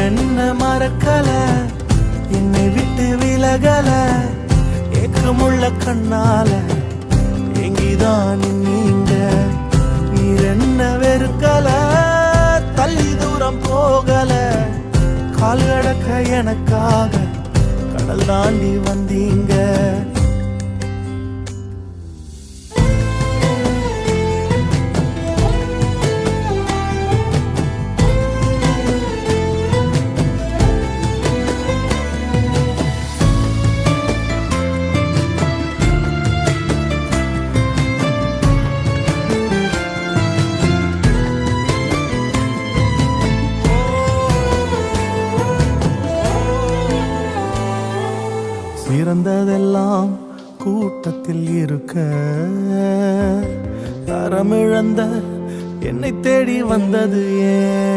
என்ன மறக்கல, என்னை விட்டு விலகல, ஏக்கமுள்ள கண்ணால எங்கிதான் நீங்க. நீர் என்ன வெறுக்கல, தள்ளி தூரம் போகல, கால் அடக்க எனக்காக கடல் தாண்டி வந்தீங்க. சிறந்ததெல்லாம் கூட்டத்தில் இருக்க, தரமிழந்த என்னை தேடி வந்தது ஏன்?